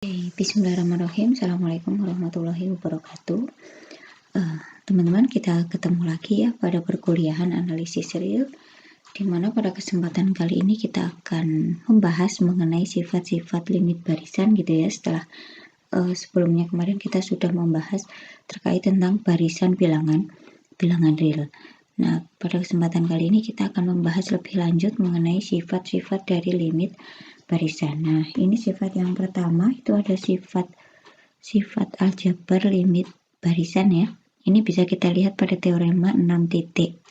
Bismillahirrahmanirrahim. Assalamualaikum warahmatullahi wabarakatuh. Teman-teman, kita ketemu lagi ya pada perkuliahan analisis real, di mana pada kesempatan kali ini kita akan membahas mengenai sifat-sifat limit barisan gitu ya. Setelah sebelumnya kemarin kita sudah membahas terkait tentang barisan bilangan real. Nah, pada kesempatan kali ini kita akan membahas lebih lanjut mengenai sifat-sifat dari limit barisan. Nah, ini sifat yang pertama itu ada sifat aljabar limit barisan ya. Ini bisa kita lihat pada teorema 6.5.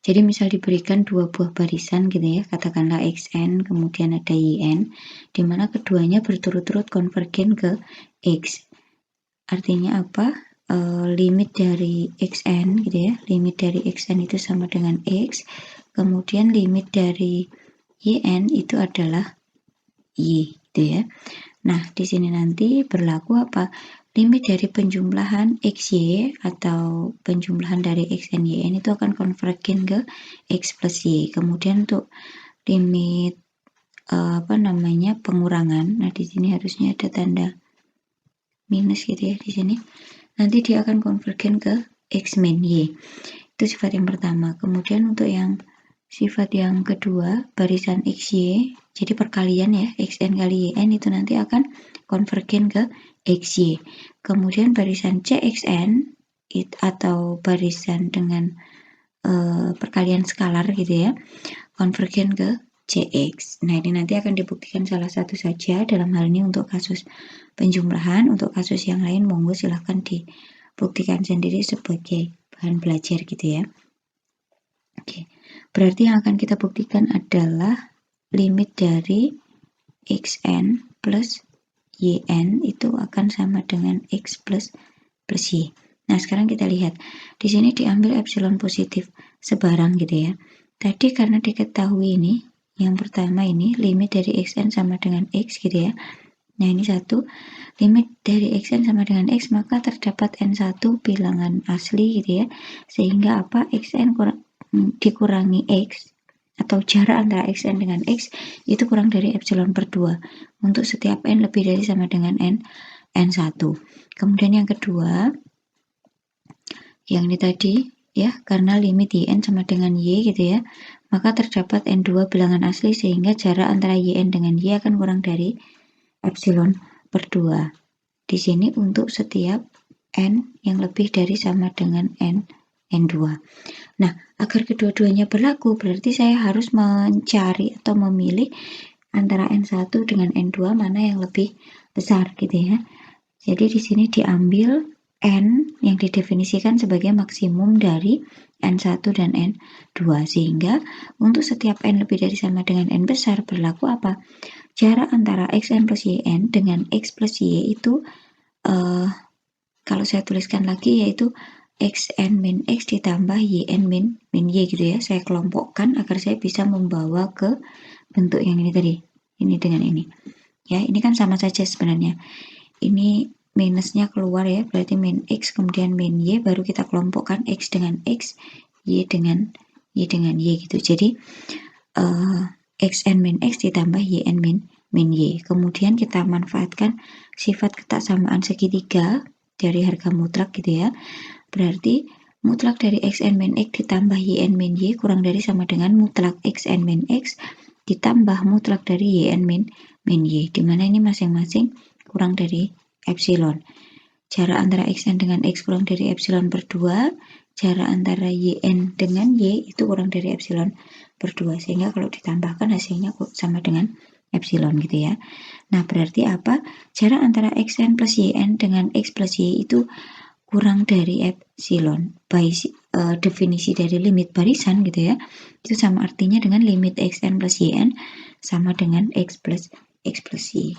Jadi misal diberikan dua buah barisan gitu ya, katakanlah xn kemudian ada yn, di mana keduanya berturut-turut konvergen ke x. Artinya apa? Limit dari xn gitu ya, limit dari xn itu sama dengan x, kemudian limit dari yn itu adalah y gitu ya. Nah, di sini nanti berlaku apa? Limit dari penjumlahan xy atau penjumlahan dari xn yn itu akan konvergen ke x plus y. Kemudian untuk limit pengurangan. Nah, di sini harusnya ada tanda minus gitu ya di sini. Nanti dia akan konvergen ke x min y. Itu sifat yang pertama. Kemudian untuk yang sifat yang kedua, barisan xy, jadi perkalian ya, xn kali yn itu nanti akan konvergen ke xy. Kemudian barisan cxn atau barisan dengan perkalian skalar gitu ya, konvergen ke cx. Nah, ini nanti akan dibuktikan salah satu saja dalam hal ini untuk kasus penjumlahan. Untuk kasus yang lain monggo silahkan dibuktikan sendiri sebagai bahan belajar gitu ya. Oke. Berarti yang akan kita buktikan adalah limit dari xn plus yn itu akan sama dengan x plus y. Nah, sekarang kita lihat. Di sini diambil epsilon positif sebarang gitu ya. Tadi karena diketahui ini, yang pertama ini limit dari xn sama dengan x gitu ya. Nah, ini satu. Limit dari xn sama dengan x, maka terdapat n1 bilangan asli gitu ya. Sehingga apa? Xn dikurangi x atau jarak antara xn dengan x itu kurang dari epsilon per 2 untuk setiap n lebih dari sama dengan n1. Kemudian yang kedua, yang ini tadi ya, karena limit yn sama dengan y gitu ya, maka terdapat n2 bilangan asli sehingga jarak antara yn dengan y akan kurang dari epsilon per 2. Di sini untuk setiap n yang lebih dari sama dengan n2. Nah, agar kedua-duanya berlaku, berarti saya harus mencari atau memilih antara N1 dengan N2 mana yang lebih besar gitu ya. Jadi di sini diambil N yang didefinisikan sebagai maksimum dari N1 dan N2. Sehingga untuk setiap N lebih dari sama dengan N besar berlaku apa? Jarak antara Xn plus Yn dengan X plus Y itu kalau saya tuliskan lagi yaitu xn min x ditambah yn min y gitu ya. Saya kelompokkan agar saya bisa membawa ke bentuk yang ini tadi. Ini dengan ini. Ya, ini kan sama saja sebenarnya. Ini minusnya keluar ya, berarti min x kemudian min y, baru kita kelompokkan x dengan x, y dengan y gitu. Jadi xn min x ditambah yn min y. Kemudian kita manfaatkan sifat ketaksamaan segitiga dari harga mutlak gitu ya. Berarti mutlak dari xn min x ditambah yn min y kurang dari sama dengan mutlak xn min x ditambah mutlak dari yn min y, dimana ini masing-masing kurang dari epsilon. Jarak antara xn dengan x kurang dari epsilon per 2, jarak antara yn dengan y itu kurang dari epsilon per 2, sehingga kalau ditambahkan hasilnya sama dengan epsilon gitu ya. Nah, berarti apa? Jarak antara xn plus yn dengan x plus y itu kurang dari epsilon. By definisi dari limit barisan gitu ya, itu sama artinya dengan limit xn plus yn sama dengan x plus y.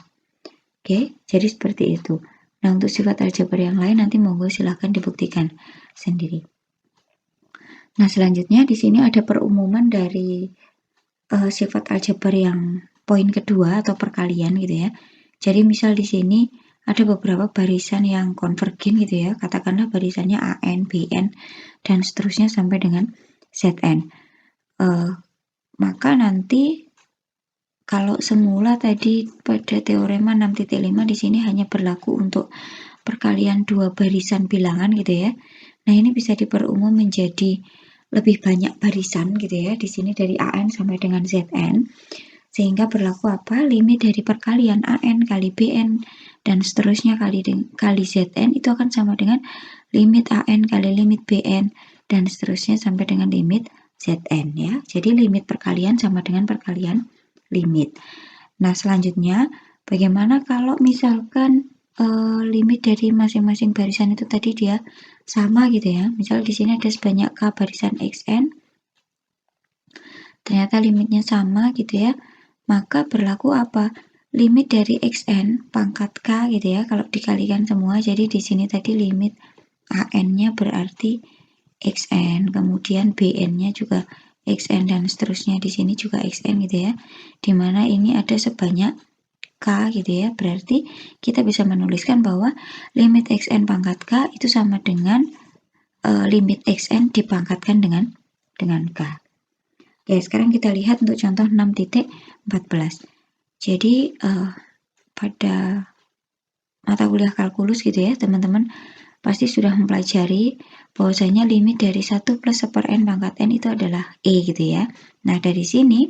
Oke, jadi seperti itu. Nah, untuk sifat aljabar yang lain nanti monggo silahkan dibuktikan sendiri. Nah, selanjutnya di sini ada perumuman dari sifat aljabar yang poin kedua atau perkalian gitu ya. Jadi misal di sini ada beberapa barisan yang konvergen gitu ya, katakanlah barisannya AN, BN, dan seterusnya sampai dengan ZN. Maka nanti kalau semula tadi pada teorema 6.5 di sini hanya berlaku untuk perkalian dua barisan bilangan gitu ya. Nah, ini bisa diperumum menjadi lebih banyak barisan gitu ya. Di sini dari AN sampai dengan ZN. Sehingga berlaku apa? Limit dari perkalian AN kali BN dan seterusnya kali ZN itu akan sama dengan limit AN kali limit BN dan seterusnya sampai dengan limit ZN ya. Jadi limit perkalian sama dengan perkalian limit. Nah, selanjutnya bagaimana kalau misalkan limit dari masing-masing barisan itu tadi dia sama gitu ya. Misal di sini ada sebanyak K barisan XN. Ternyata limitnya sama gitu ya. Maka berlaku apa? Limit dari XN pangkat K gitu ya. Kalau dikalikan semua, jadi di sini tadi limit AN-nya berarti XN, kemudian BN-nya juga XN dan seterusnya di sini juga XN gitu ya. Dimana ini ada sebanyak K gitu ya. Berarti kita bisa menuliskan bahwa limit XN pangkat K itu sama dengan limit XN dipangkatkan dengan K. Oke, sekarang kita lihat untuk contoh 6.14. Jadi pada mata kuliah kalkulus gitu ya, teman-teman pasti sudah mempelajari bahwasanya limit dari 1 plus 1 per n pangkat n itu adalah E gitu ya. Nah, dari sini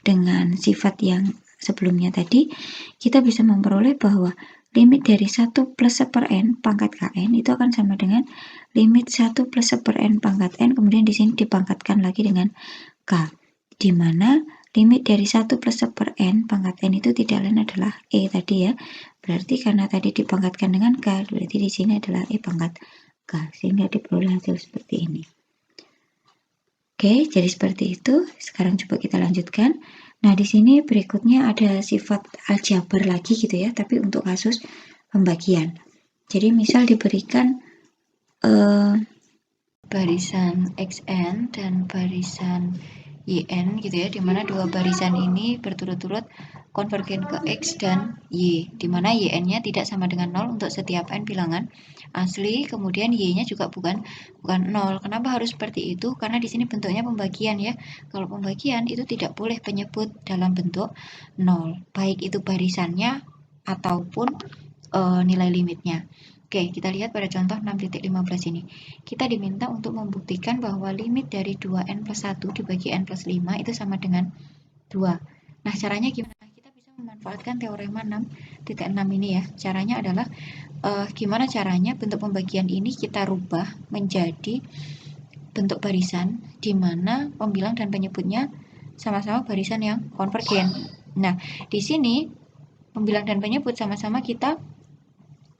dengan sifat yang sebelumnya tadi, kita bisa memperoleh bahwa limit dari 1 plus 1 per n pangkat kn itu akan sama dengan limit 1 plus 1 per n pangkat n, kemudian di sini dipangkatkan lagi dengan k, di mana limit dari 1 plus 1 per n pangkat n itu tidak lain adalah E tadi ya. Berarti karena tadi dipangkatkan dengan K, berarti di sini adalah E pangkat K, sehingga diperoleh hasil seperti ini. Oke, jadi seperti itu. Sekarang coba kita lanjutkan. Nah, di sini berikutnya ada sifat aljabar lagi gitu ya, tapi untuk kasus pembagian. Jadi misal diberikan barisan XN dan barisan YN gitu ya, dimana dua barisan ini berturut-turut konvergen ke X dan Y, dimana YN-nya tidak sama dengan 0 untuk setiap N bilangan asli, kemudian Y-nya juga bukan 0. Kenapa harus seperti itu? Karena di sini bentuknya pembagian ya. Kalau pembagian itu tidak boleh penyebut dalam bentuk 0, baik itu barisannya ataupun nilai limitnya. Oke, kita lihat pada contoh 6.15 ini. Kita diminta untuk membuktikan bahwa limit dari 2n plus 1 dibagi n plus 5 itu sama dengan 2. Nah, caranya gimana? Kita bisa memanfaatkan teorema 6.6 ini ya. Caranya adalah, gimana caranya bentuk pembagian ini kita rubah menjadi bentuk barisan, di mana pembilang dan penyebutnya sama-sama barisan yang konvergen. Nah, di sini pembilang dan penyebut sama-sama kita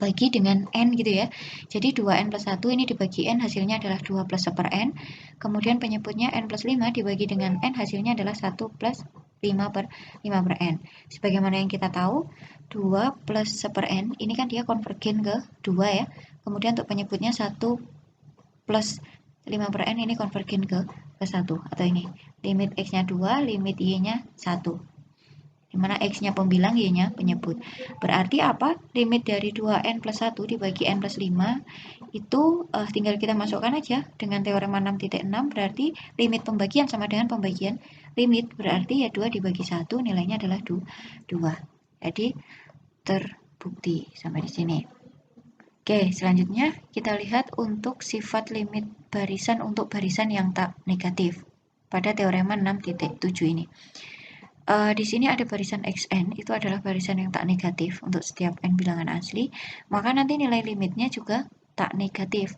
bagi dengan N gitu ya. Jadi 2N plus 1 ini dibagi N hasilnya adalah 2 plus 1 per N. Kemudian penyebutnya N plus 5 dibagi dengan N hasilnya adalah 1 plus 5 per N. Sebagaimana yang kita tahu, 2 plus 1 per N ini kan dia konvergen ke 2 ya. Kemudian untuk penyebutnya 1 plus 5 per N ini konvergen ke 1 atau ini. Limit X-nya 2, limit Y-nya 1. Dimana X-nya pembilang, Y-nya penyebut. Berarti apa? Limit dari 2N plus 1 dibagi N plus 5 itu tinggal kita masukkan aja dengan teorema 6.6, berarti limit pembagian sama dengan pembagian limit, berarti ya 2 dibagi 1 nilainya adalah 2. Jadi terbukti sampai di sini. Oke, selanjutnya kita lihat untuk sifat limit barisan untuk barisan yang tak negatif pada teorema 6.7 ini. Di sini ada barisan XN, itu adalah barisan yang tak negatif untuk setiap N bilangan asli, maka nanti nilai limitnya juga tak negatif.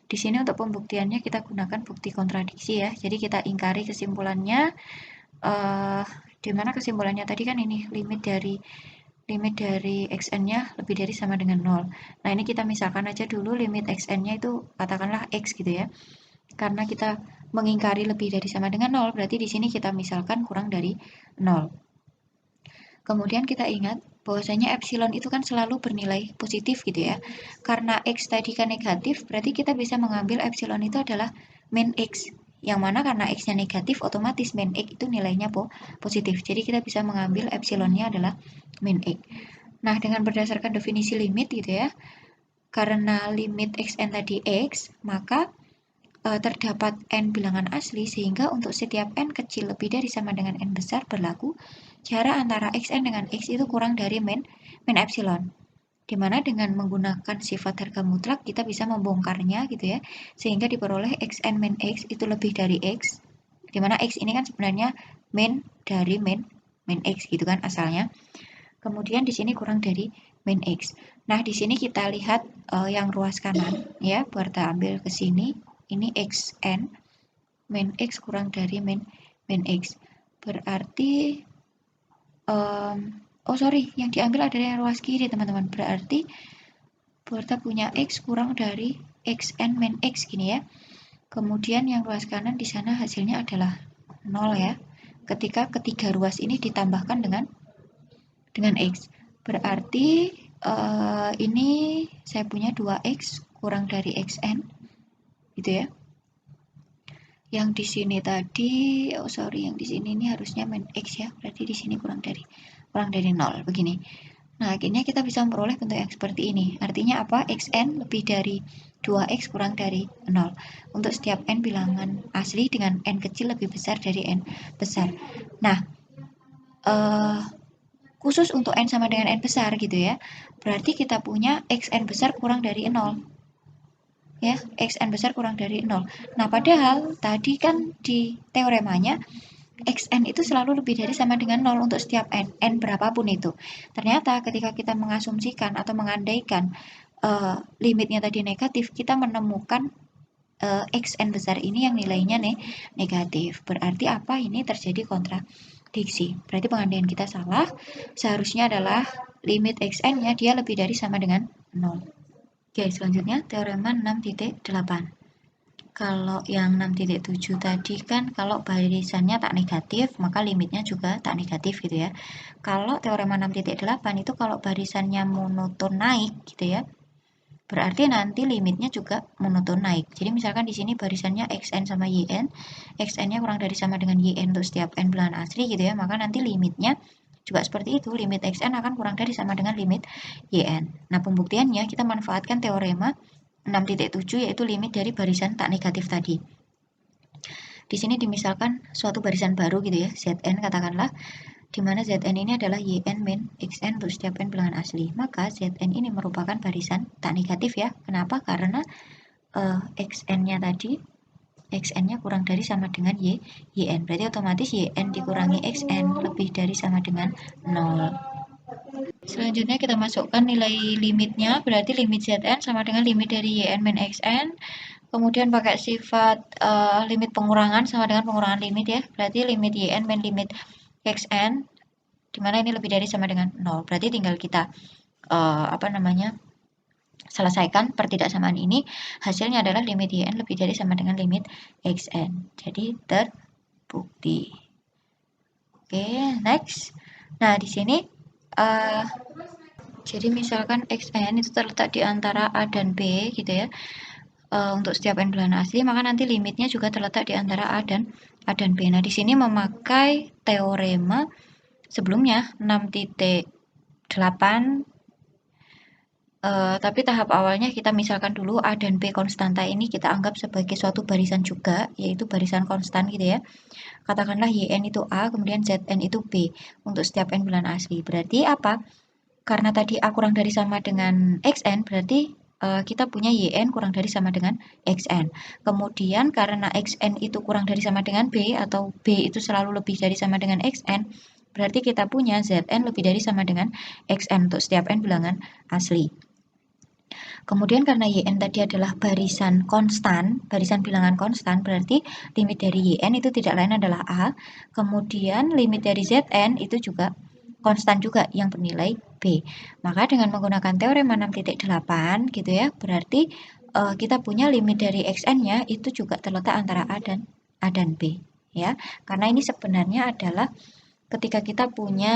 Di sini untuk pembuktiannya kita gunakan bukti kontradiksi ya, jadi kita ingkari kesimpulannya, di mana kesimpulannya tadi kan ini limit dari XN-nya lebih dari sama dengan 0. Nah, ini kita misalkan aja dulu limit XN-nya itu katakanlah X gitu ya. Karena kita mengingkari lebih dari sama dengan 0, berarti di sini kita misalkan kurang dari 0. Kemudian kita ingat bahwasanya epsilon itu kan selalu bernilai positif gitu ya. Karena X tadi kan negatif, berarti kita bisa mengambil epsilon itu adalah min X. Yang mana karena X-nya negatif, otomatis min X itu nilainya positif. Jadi kita bisa mengambil epsilonnya adalah min X. Nah, dengan berdasarkan definisi limit gitu ya, karena limit Xn tadi X, maka terdapat n bilangan asli, sehingga untuk setiap n kecil lebih dari sama dengan n besar berlaku jarak antara xn dengan x itu kurang dari min epsilon. Dimana dengan menggunakan sifat harga mutlak kita bisa membongkarnya gitu ya, sehingga diperoleh xn min x itu lebih dari x, dimana x ini kan sebenarnya min dari min x gitu kan asalnya. Kemudian di sini kurang dari min x. Nah, di sini kita lihat yang ruas kanan ya, Berta ambil ke sini. Ini xn min x kurang dari min x. Berarti yang diambil adalah yang ruas kiri, teman-teman. Berarti Berta punya x kurang dari xn min x gini ya. Kemudian yang ruas kanan di sana hasilnya adalah 0 ya. Ketika ketiga ruas ini ditambahkan dengan x. Berarti ini saya punya 2x kurang dari xn gitu ya. Yang di sini tadi, yang di sini ini harusnya min x ya. Berarti di sini kurang dari 0 begini. Nah, akhirnya kita bisa memperoleh bentuk yang seperti ini. Artinya apa? Xn lebih dari 2x kurang dari 0. Untuk setiap n bilangan asli dengan n kecil lebih besar dari n besar. Nah, khusus untuk n sama dengan n besar gitu ya. Berarti kita punya xn besar kurang dari 0. Ya, xn besar kurang dari 0. Nah, padahal tadi kan di teoremanya xn itu selalu lebih dari sama dengan 0 untuk setiap n berapapun itu. Ternyata ketika kita mengasumsikan atau mengandaikan limitnya tadi negatif, kita menemukan xn besar ini yang nilainya negatif. Berarti apa? Ini terjadi kontradiksi. Berarti pengandaian kita salah. Seharusnya adalah limit xn-nya dia lebih dari sama dengan 0. Oke, selanjutnya teorema 6.8. Kalau yang 6.7 tadi kan kalau barisannya tak negatif, maka limitnya juga tak negatif gitu ya. Kalau teorema 6.8 itu kalau barisannya monoton naik gitu ya, berarti nanti limitnya juga monoton naik. Jadi misalkan di sini barisannya xn sama yn, xn-nya kurang dari sama dengan yn untuk setiap n bilangan asli gitu ya, maka nanti limitnya juga seperti itu, limit xn akan kurang dari sama dengan limit yn. Nah, pembuktiannya kita manfaatkan teorema 6.7 yaitu limit dari barisan tak negatif tadi. Di sini dimisalkan suatu barisan baru gitu ya, Zn katakanlah, di mana Zn ini adalah Yn min Xn untuk setiap n bilangan asli. Maka Zn ini merupakan barisan tak negatif ya. Kenapa? Karena Xn-nya tadi, Xn-nya kurang dari sama dengan Yn. Berarti otomatis Yn dikurangi Xn lebih dari sama dengan 0. Selanjutnya kita masukkan nilai limitnya, berarti limit Zn sama dengan limit dari Yn min Xn. Kemudian pakai sifat limit pengurangan sama dengan pengurangan limit ya. Berarti limit Yn min limit Xn, dimana ini lebih dari sama dengan 0. Berarti tinggal kita selesaikan pertidaksamaan ini. Hasilnya adalah limit Yn lebih dari sama dengan limit Xn. Jadi terbukti. Oke, next. Nah, di sini jadi misalkan Xn itu terletak di antara A dan B gitu ya. Untuk setiap n bilangan asli, maka nanti limitnya juga terletak di antara A dan B. Nah, di sini memakai teorema sebelumnya 6.8, tapi tahap awalnya kita misalkan dulu A dan B konstanta ini kita anggap sebagai suatu barisan juga, yaitu barisan konstan gitu ya. Katakanlah Yn itu A, kemudian Zn itu B untuk setiap n bilangan asli. Berarti apa? Karena tadi A kurang dari sama dengan Xn, berarti kita punya Yn kurang dari sama dengan Xn. Kemudian karena Xn itu kurang dari sama dengan B, atau B itu selalu lebih dari sama dengan Xn, berarti kita punya Zn lebih dari sama dengan Xn untuk setiap n bilangan asli. Kemudian karena Yn tadi adalah barisan konstan, barisan bilangan konstan, berarti limit dari Yn itu tidak lain adalah A. Kemudian limit dari Zn itu juga konstan juga yang bernilai B. Maka dengan menggunakan teorema 6.8 gitu ya, berarti kita punya limit dari Xn-nya itu juga terletak antara A dan B ya. Karena ini sebenarnya adalah ketika kita punya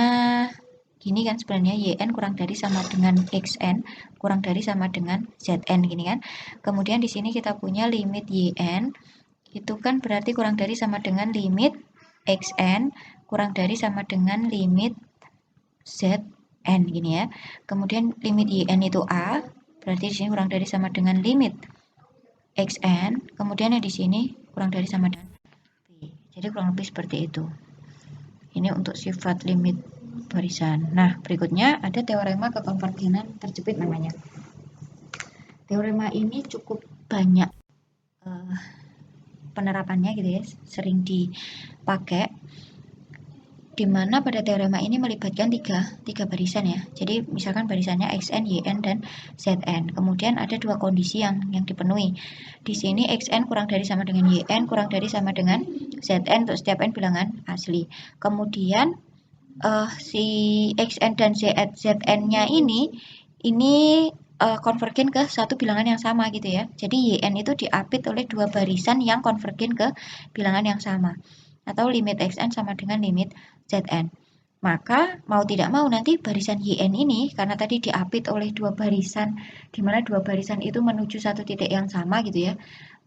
gini kan, sebenarnya Yn kurang dari sama dengan Xn kurang dari sama dengan Zn gini kan. Kemudian di sini kita punya limit Yn itu kan berarti kurang dari sama dengan limit Xn kurang dari sama dengan limit Zn gini ya. Kemudian limit Yn itu A, berarti di sini kurang dari sama dengan limit xn, kemudian yang di sini kurang dari sama dengan v. Jadi kurang lebih seperti itu. Ini untuk sifat limit barisan. Nah, berikutnya ada teorema kekonvergenan terjepit namanya. Teorema ini cukup banyak penerapannya gitu ya, sering dipakai, dimana pada teorema ini melibatkan tiga barisan ya. Jadi misalkan barisannya xn, yn, dan zn. Kemudian ada dua kondisi yang dipenuhi. Di sini xn kurang dari sama dengan yn, kurang dari sama dengan zn untuk setiap n bilangan asli. Kemudian si xn dan zn-nya ini konvergen ke satu bilangan yang sama gitu ya. Jadi yn itu diapit oleh dua barisan yang konvergen ke bilangan yang sama. Atau limit xn sama dengan limit zn. Maka mau tidak mau nanti barisan yn ini karena tadi diapit oleh dua barisan, di mana dua barisan itu menuju satu titik yang sama gitu ya.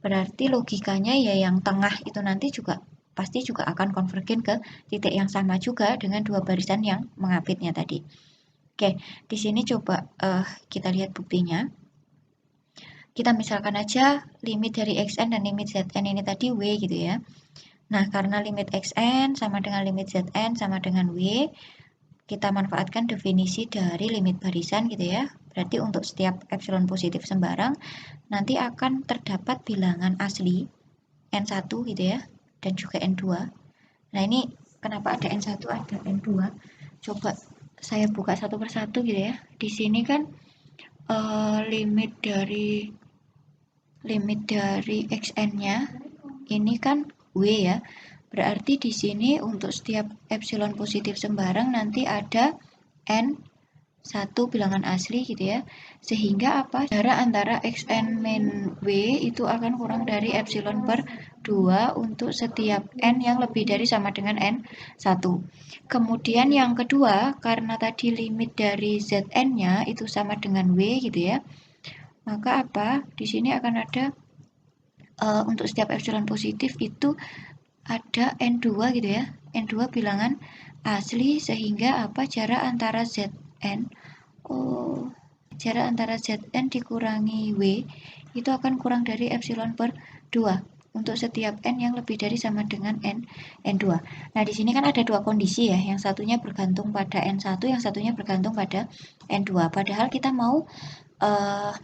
Berarti logikanya ya yang tengah itu nanti juga pasti juga akan konvergen ke titik yang sama juga dengan dua barisan yang mengapitnya tadi. Oke, di sini coba kita lihat buktinya. Kita misalkan aja limit dari xn dan limit zn ini tadi w gitu ya. Nah, karena limit xn sama dengan limit zn sama dengan w, kita manfaatkan definisi dari limit barisan gitu ya. Berarti untuk setiap epsilon positif sembarang, nanti akan terdapat bilangan asli N1 gitu ya, dan juga N2. Nah, ini kenapa ada N1, ada N2? Coba saya buka satu persatu gitu ya. Di sini kan limit dari xn-nya ini kan W ya. Berarti di sini untuk setiap epsilon positif sembarang nanti ada N satu bilangan asli gitu ya, sehingga apa, jarak antara xn min w itu akan kurang dari epsilon per 2 untuk setiap n yang lebih dari sama dengan n1. Kemudian yang kedua, karena tadi limit dari zn-nya itu sama dengan w gitu ya, maka apa, di sini akan ada untuk setiap epsilon positif itu ada n2 gitu ya, n2 bilangan asli, sehingga apa, jarak antara zn jarak antara zn dikurangi w itu akan kurang dari epsilon per 2 untuk setiap n yang lebih dari sama dengan n2. Nah, di sini kan ada dua kondisi ya, yang satunya bergantung pada n1, yang satunya bergantung pada n2. Padahal kita mau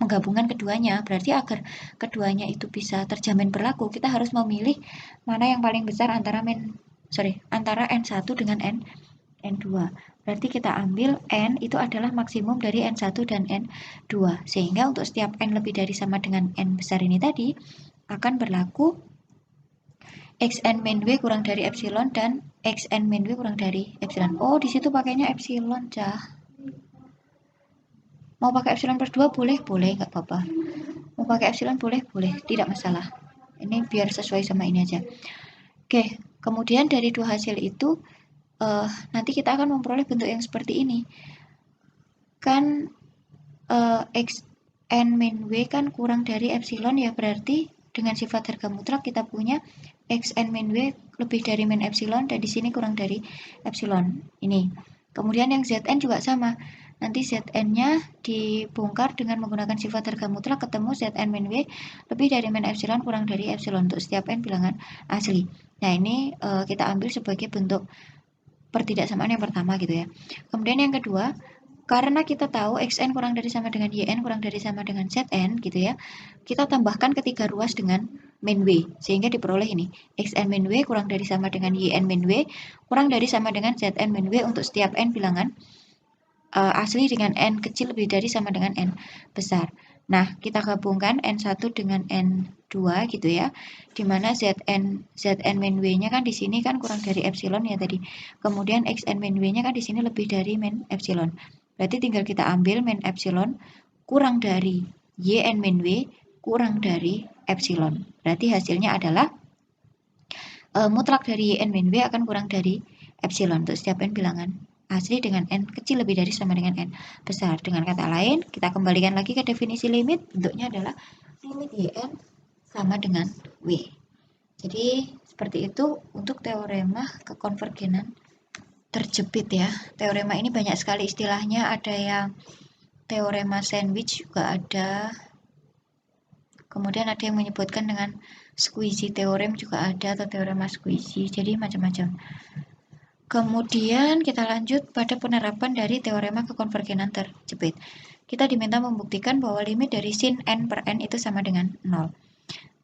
menggabungkan keduanya, berarti agar keduanya itu bisa terjamin berlaku, kita harus memilih mana yang paling besar antara n1 dengan n2. Berarti kita ambil n itu adalah maksimum dari n1 dan n2, sehingga untuk setiap n lebih dari sama dengan n besar ini tadi akan berlaku xn min w kurang dari epsilon dan xn min w kurang dari epsilon. Oh, di situ pakainya epsilon, cah. Mau pakai epsilon per 2 boleh, nggak apa-apa. Mau pakai epsilon boleh, tidak masalah. Ini biar sesuai sama ini aja. Oke, kemudian dari dua hasil itu nanti kita akan memperoleh bentuk yang seperti ini. Kan xn min w kan kurang dari epsilon ya, berarti dengan sifat harga mutlak kita punya xn min w lebih dari min epsilon, dan di sini kurang dari epsilon. Ini. Kemudian yang zn juga sama. Nanti zn-nya dibongkar dengan menggunakan sifat harga mutlak, ketemu zn min w lebih dari min epsilon kurang dari epsilon untuk setiap n bilangan asli. Nah, ini kita ambil sebagai bentuk pertidaksamaan yang pertama gitu ya. Kemudian yang kedua, karena kita tahu xn kurang dari sama dengan yn kurang dari sama dengan zn gitu ya, kita tambahkan ketiga ruas dengan min w, sehingga diperoleh ini xn min w kurang dari sama dengan yn min w kurang dari sama dengan zn min w untuk setiap n bilangan asli dengan n kecil lebih dari sama dengan n besar. Nah, kita gabungkan n1 dengan n2 gitu ya, dimana zn min w-nya kan di sini kan kurang dari epsilon ya tadi. Kemudian xn min w-nya kan di sini lebih dari min epsilon. Berarti tinggal kita ambil min epsilon kurang dari yn min w kurang dari epsilon. Berarti hasilnya adalah mutlak dari yn min w akan kurang dari epsilon untuk setiap n bilangan asli dengan n kecil lebih dari sama dengan n besar. Dengan kata lain, kita kembalikan lagi ke definisi limit, bentuknya adalah limit yn sama dengan w. Jadi seperti itu untuk teorema kekonvergenan terjepit ya. Teorema ini banyak sekali istilahnya, ada yang teorema sandwich juga ada. Kemudian ada yang menyebutkan dengan squeezy theorem juga ada, atau teorema squeezy, jadi macam-macam. Kemudian kita lanjut pada penerapan dari teorema kekonvergenan terjepit. Kita diminta membuktikan bahwa limit dari sin n per n itu sama dengan 0.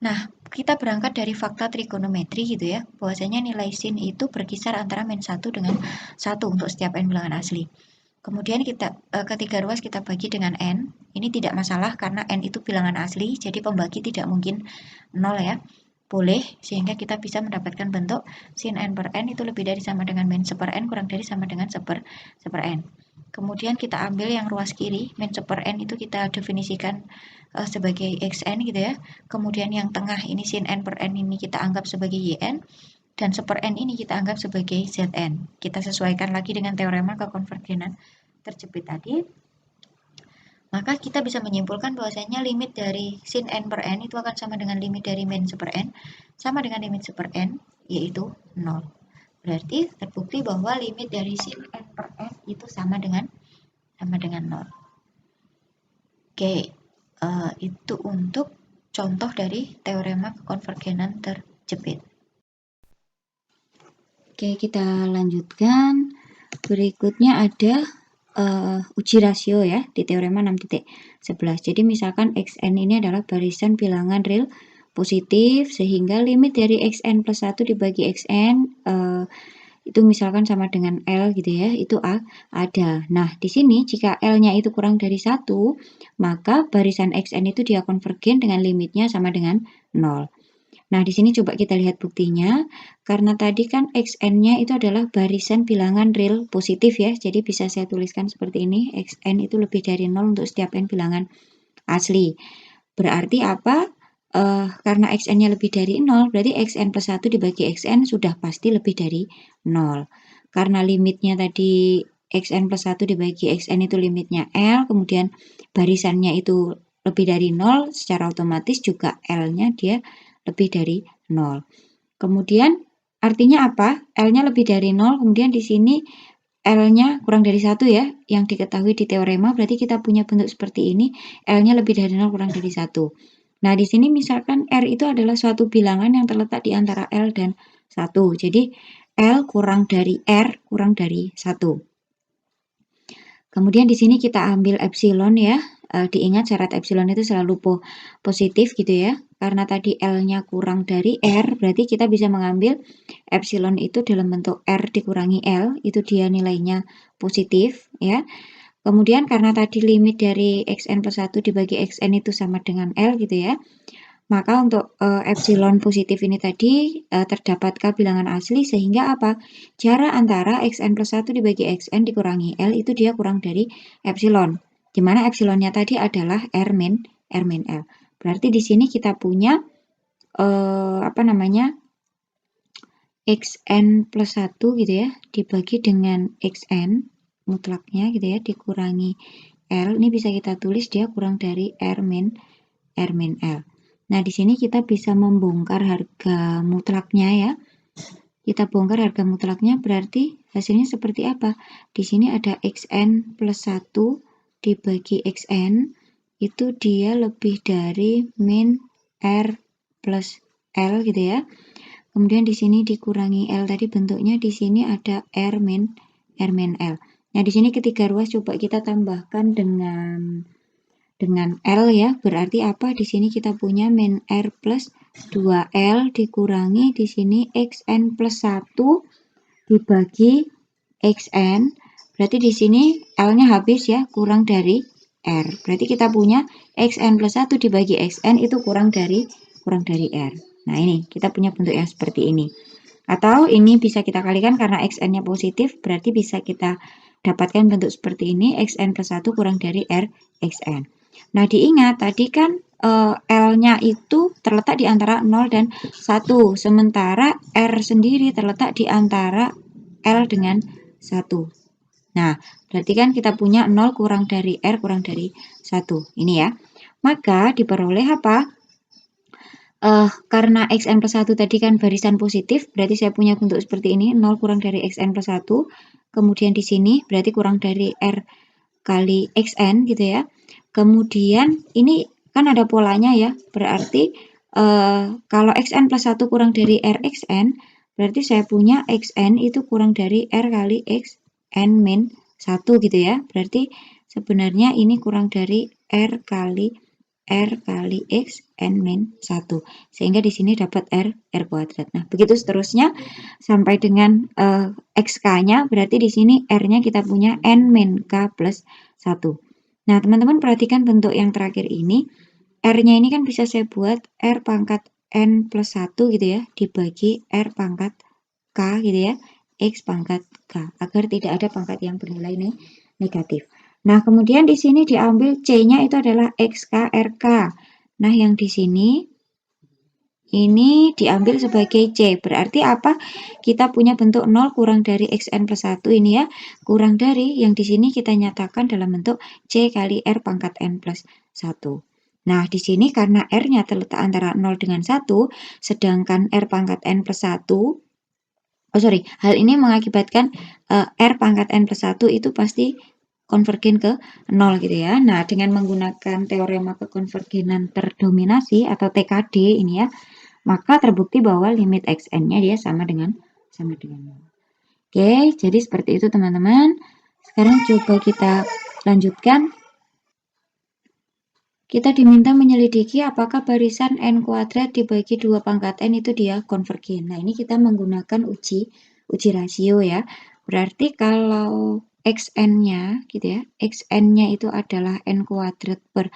Nah, kita berangkat dari fakta trigonometri gitu ya, bahwasanya nilai sin itu berkisar antara min 1 dengan 1 untuk setiap n bilangan asli. Kemudian kita ketiga ruas kita bagi dengan n. Ini tidak masalah karena n itu bilangan asli, jadi pembagi tidak mungkin 0 ya. Boleh, sehingga kita bisa mendapatkan bentuk sin n per n itu lebih dari sama dengan min 1 per n kurang dari sama dengan 1 per n. Kemudian kita ambil yang ruas kiri, min 1 per n itu kita definisikan sebagai xn gitu ya. Kemudian yang tengah ini sin n per n ini kita anggap sebagai yn, dan 1 per n ini kita anggap sebagai zn. Kita sesuaikan lagi dengan teorema kekonvergenan terjepit tadi. Maka kita bisa menyimpulkan bahwasanya limit dari sin n per n itu akan sama dengan limit dari min 1 per n sama dengan limit 1 per n, yaitu 0. Berarti terbukti bahwa limit dari sin n per n itu sama dengan 0. Oke, itu untuk contoh dari teorema kekonvergenan terjepit. Oke, kita lanjutkan. Berikutnya ada uji rasio ya di teorema 6.11. Jadi misalkan xn ini adalah barisan bilangan real positif, sehingga limit dari xn plus 1 dibagi xn itu misalkan sama dengan L gitu ya, itu ada. Nah, di sini jika L-nya itu kurang dari 1, maka barisan xn itu dia konvergen dengan limitnya sama dengan 0. Nah, di sini coba kita lihat buktinya. Karena tadi kan xn-nya itu adalah barisan bilangan real positif ya. Jadi bisa saya tuliskan seperti ini. Xn itu lebih dari 0 untuk setiap n bilangan asli. Berarti apa? Karena xn-nya lebih dari 0, berarti xn plus 1 dibagi xn sudah pasti lebih dari 0. Karena limitnya tadi xn plus 1 dibagi xn itu limitnya L, kemudian barisannya itu lebih dari 0, secara otomatis juga L-nya dia lebih dari 0. Kemudian artinya apa? L-nya lebih dari 0, kemudian di sini L-nya kurang dari 1 ya, yang diketahui di teorema, berarti kita punya bentuk seperti ini, L-nya lebih dari 0 kurang dari 1. Nah, di sini misalkan R itu adalah suatu bilangan yang terletak di antara L dan 1. Jadi, L kurang dari R kurang dari 1. Kemudian di sini kita ambil epsilon ya. Diingat syarat epsilon itu selalu positif gitu ya. Karena tadi L-nya kurang dari R, berarti kita bisa mengambil epsilon itu dalam bentuk R dikurangi L, itu dia nilainya positif ya. Kemudian karena tadi limit dari xn plus 1 dibagi xn itu sama dengan L gitu ya. Maka untuk epsilon positif ini tadi terdapatkah bilangan asli, sehingga apa? Jarak antara xn plus 1 dibagi xn dikurangi L itu dia kurang dari epsilon. Di mana epsilonnya tadi adalah R min L. Berarti di sini kita punya xn plus 1 gitu ya, dibagi dengan xn mutlaknya gitu ya, dikurangi L. Ini bisa kita tulis dia kurang dari R min L. Nah, di sini kita bisa membongkar harga mutlaknya ya. Kita bongkar harga mutlaknya, berarti hasilnya seperti apa? Di sini ada xn plus 1 dibagi xn, itu dia lebih dari min R plus L gitu ya. Kemudian di sini dikurangi L tadi, bentuknya di sini ada R min L. Nah, di sini ketiga ruas coba kita tambahkan dengan L ya, berarti apa? Di sini kita punya min R plus 2L dikurangi di sini xn plus 1 dibagi xn, berarti di sini L-nya habis ya, kurang dari R. Berarti kita punya xn plus 1 dibagi xn itu kurang dari R. Nah, ini kita punya bentuk yang seperti ini. Atau ini bisa kita kalikan karena xn-nya positif, berarti bisa kita dapatkan bentuk seperti ini, xn plus 1 kurang dari R xn. Nah, diingat tadi kan L-nya itu terletak di antara 0 dan 1, sementara R sendiri terletak di antara L dengan 1. Nah, berarti kan kita punya 0 kurang dari R kurang dari 1. Ini ya. Maka diperoleh apa? Karena xn plus 1 tadi kan barisan positif, berarti saya punya bentuk seperti ini, 0 kurang dari xn plus 1. Kemudian di sini berarti kurang dari R kali xn gitu ya. Kemudian ini kan ada polanya ya, berarti kalau xn plus 1 kurang dari rxn, berarti saya punya xn itu kurang dari r kali xn min 1 gitu ya. Berarti sebenarnya ini kurang dari r kali x n min 1. Sehingga di sini dapat r kuadrat. Nah, begitu seterusnya sampai dengan xk-nya, berarti di sini r-nya kita punya n min k plus 1. Nah, teman-teman perhatikan bentuk yang terakhir ini. R-nya ini kan bisa saya buat R pangkat N plus 1 gitu ya, dibagi R pangkat K gitu ya, X pangkat K, agar tidak ada pangkat yang bernilai negatif. Nah, kemudian di sini diambil C-nya itu adalah XK, RK. Nah, yang di sini ini diambil sebagai C. Berarti apa? Kita punya bentuk 0 kurang dari XN plus 1 ini ya, kurang dari yang di sini kita nyatakan dalam bentuk C kali R pangkat N plus 1. Nah, di sini karena R-nya terletak antara 0 dengan 1, sedangkan R pangkat N plus 1, hal ini mengakibatkan R pangkat N plus 1 itu pasti konvergen ke 0 gitu ya. Nah, dengan menggunakan teorema kekonvergenan terdominasi atau TKD ini ya, maka terbukti bahwa limit xn-nya dia sama dengan 0. Oke, jadi seperti itu teman-teman. Sekarang coba kita lanjutkan. Kita diminta menyelidiki apakah barisan n kuadrat dibagi 2 pangkat n itu dia konvergen. Nah, ini kita menggunakan uji rasio ya. Berarti kalau xn-nya gitu ya, xn-nya itu adalah n kuadrat per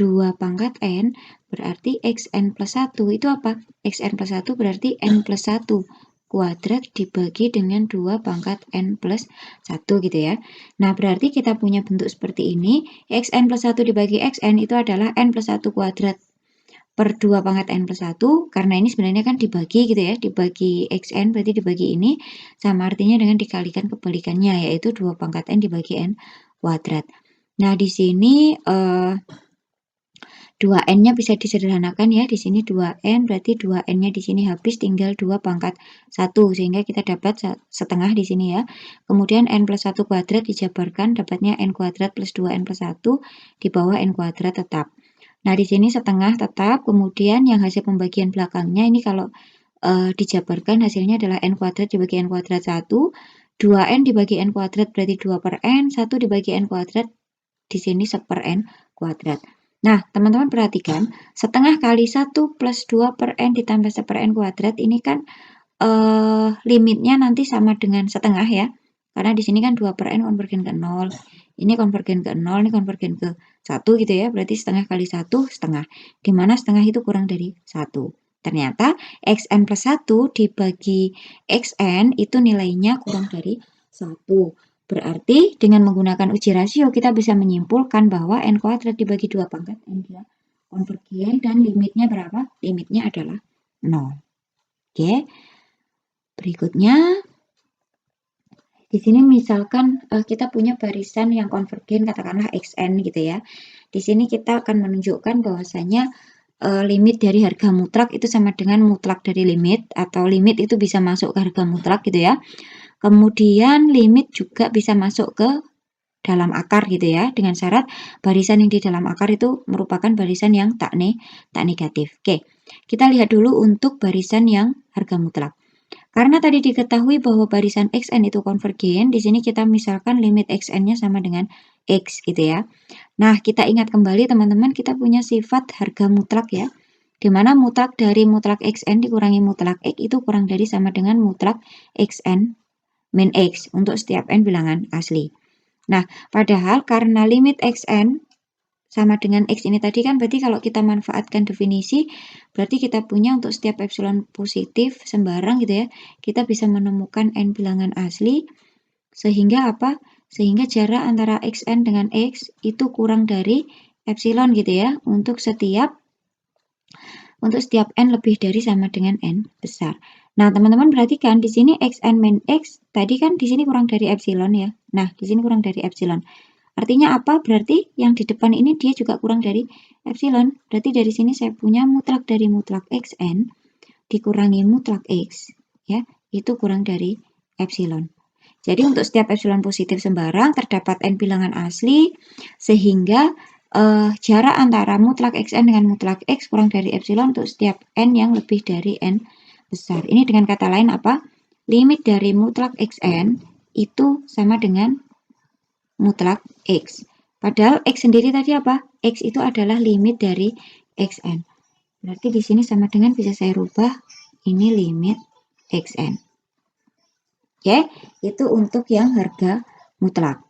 2 pangkat n, berarti xn plus 1 itu apa? Xn plus 1 berarti n plus 1 kuadrat dibagi dengan 2 pangkat n plus 1 gitu ya. Nah, berarti kita punya bentuk seperti ini. Xn plus 1 dibagi xn itu adalah n plus 1 kuadrat per 2 pangkat n plus 1, karena ini sebenarnya kan dibagi gitu ya, dibagi xn berarti dibagi ini, sama artinya dengan dikalikan kebalikannya, yaitu 2 pangkat n dibagi n kuadrat. Nah, di sini 2n-nya bisa disederhanakan ya, di sini 2n berarti 2n-nya di sini habis, tinggal 2 pangkat 1 sehingga kita dapat setengah di sini ya. Kemudian n plus 1 kuadrat dijabarkan, dapatnya n kuadrat plus 2n plus 1 di bawah n kuadrat tetap. Nah, di sini setengah tetap, kemudian yang hasil pembagian belakangnya ini kalau dijabarkan hasilnya adalah n kuadrat dibagi n kuadrat 1, 2n dibagi n kuadrat berarti 2 per n, 1 dibagi n kuadrat di sini 1 per n kuadrat. Nah, teman-teman perhatikan, setengah kali 1 plus 2 per n ditambah 1 per n kuadrat ini kan limitnya nanti sama dengan setengah ya. Karena di sini kan 2 per n konvergen ke 0. Ini konvergen ke 0, ini konvergen ke 1 gitu ya. Berarti setengah kali 1, setengah. Dimana setengah itu kurang dari 1. Ternyata xn plus 1 dibagi xn itu nilainya kurang dari 1. Berarti dengan menggunakan uji rasio kita bisa menyimpulkan bahwa n kuadrat dibagi 2 pangkat n dia konvergen dan limitnya berapa? Limitnya adalah 0. Oke. Berikutnya di sini misalkan kita punya barisan yang konvergen katakanlah xn gitu ya. Di sini kita akan menunjukkan bahwasanya limit dari harga mutlak itu sama dengan mutlak dari limit, atau limit itu bisa masuk ke harga mutlak gitu ya. Kemudian limit juga bisa masuk ke dalam akar gitu ya, dengan syarat barisan yang di dalam akar itu merupakan barisan yang tak negatif. Oke, kita lihat dulu untuk barisan yang harga mutlak. Karena tadi diketahui bahwa barisan xn itu konvergen, di sini kita misalkan limit xn-nya sama dengan x gitu ya. Nah, kita ingat kembali teman-teman, kita punya sifat harga mutlak ya, di mana mutlak dari mutlak xn dikurangi mutlak x itu kurang dari sama dengan mutlak xn min x untuk setiap n bilangan asli. Nah, padahal karena limit xn sama dengan x ini tadi kan berarti kalau kita manfaatkan definisi, berarti kita punya untuk setiap epsilon positif sembarang gitu ya, kita bisa menemukan n bilangan asli, sehingga apa? Sehingga jarak antara xn dengan x itu kurang dari epsilon gitu ya, untuk setiap n lebih dari sama dengan n besar. Nah, teman-teman perhatikan di sini xn min x tadi kan di sini kurang dari epsilon ya. Nah, di sini kurang dari epsilon. Artinya apa? Berarti yang di depan ini dia juga kurang dari epsilon. Berarti dari sini saya punya mutlak dari mutlak xn dikurangi mutlak x, ya, itu kurang dari epsilon. Jadi untuk setiap epsilon positif sembarang terdapat n bilangan asli, sehingga jarak antara mutlak xn dengan mutlak x kurang dari epsilon untuk setiap n yang lebih dari n besar. Ini dengan kata lain apa? Limit dari mutlak xn itu sama dengan mutlak x. Padahal x sendiri tadi apa? X itu adalah limit dari xn. Berarti di sini sama dengan bisa saya rubah ini limit xn. Oke, itu untuk yang harga mutlak.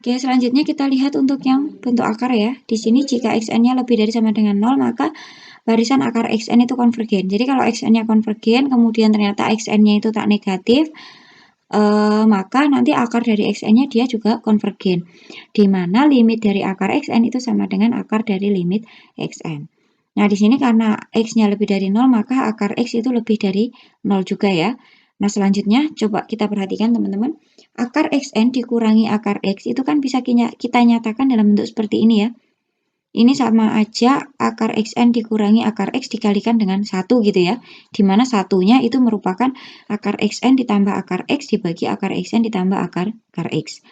Oke, selanjutnya kita lihat untuk yang bentuk akar ya. Di sini jika xn-nya lebih dari sama dengan 0, maka barisan akar xn itu konvergen. Jadi kalau xn-nya konvergen, kemudian ternyata xn-nya itu tak negatif, maka nanti akar dari xn-nya dia juga konvergen. Di mana limit dari akar xn itu sama dengan akar dari limit xn. Nah, di sini karena x-nya lebih dari 0, maka akar x itu lebih dari 0 juga ya. Nah, selanjutnya coba kita perhatikan teman-teman. Akar xn dikurangi akar x itu kan bisa kita nyatakan dalam bentuk seperti ini ya. Ini sama aja akar xn dikurangi akar x dikalikan dengan 1 gitu ya. Dimana satunya itu merupakan akar xn ditambah akar x dibagi akar xn ditambah akar x.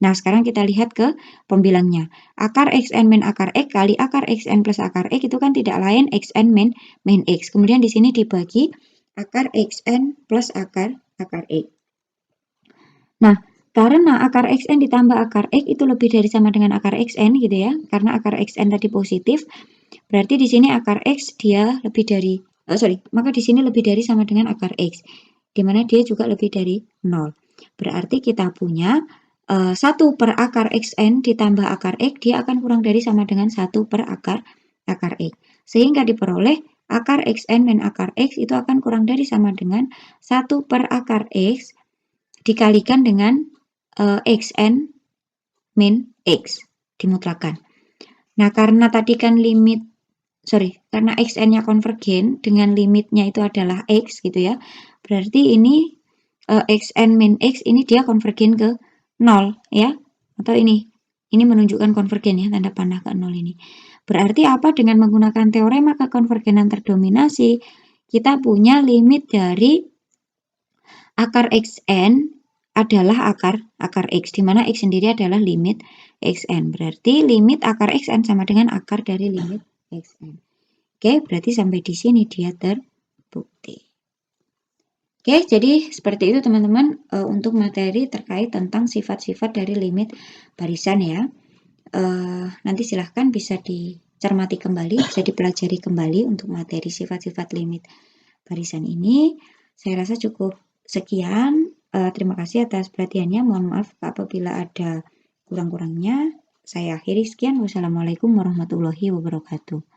Nah, sekarang kita lihat ke pembilangnya. Akar xn min akar x kali akar xn plus akar x itu kan tidak lain xn min x. Kemudian di sini dibagi akar xn plus akar x. Nah, karena akar xn ditambah akar x itu lebih dari sama dengan akar xn gitu ya. Karena akar xn tadi positif, berarti di sini akar x dia lebih dari, maka di sini lebih dari sama dengan akar x. Dimana dia juga lebih dari 0. Berarti kita punya 1 per akar xn ditambah akar x, dia akan kurang dari sama dengan 1 per akar x. Sehingga diperoleh akar xn min akar x itu akan kurang dari sama dengan 1 per akar x dikalikan dengan xn min x dimutlakan. Nah, karena tadi kan karena xn-nya konvergen dengan limitnya itu adalah x gitu ya. Berarti ini xn min x ini dia konvergen ke 0 ya. Atau ini menunjukkan konvergen ya, tanda panah ke 0 ini. Berarti apa? Dengan menggunakan teorema kekonvergenan terdominasi, kita punya limit dari akar xn adalah akar x, di mana x sendiri adalah limit xn. Berarti limit akar xn sama dengan akar dari limit xn. Oke, berarti sampai di sini dia terbukti. Oke, jadi seperti itu teman-teman untuk materi terkait tentang sifat-sifat dari limit barisan ya. Nanti silahkan bisa dicermati kembali, bisa dipelajari kembali untuk materi sifat-sifat limit barisan ini. Saya rasa cukup sekian. Terima kasih atas perhatiannya. Mohon maaf apabila ada kurang-kurangnya. Saya akhiri sekian. Wassalamualaikum warahmatullahi wabarakatuh.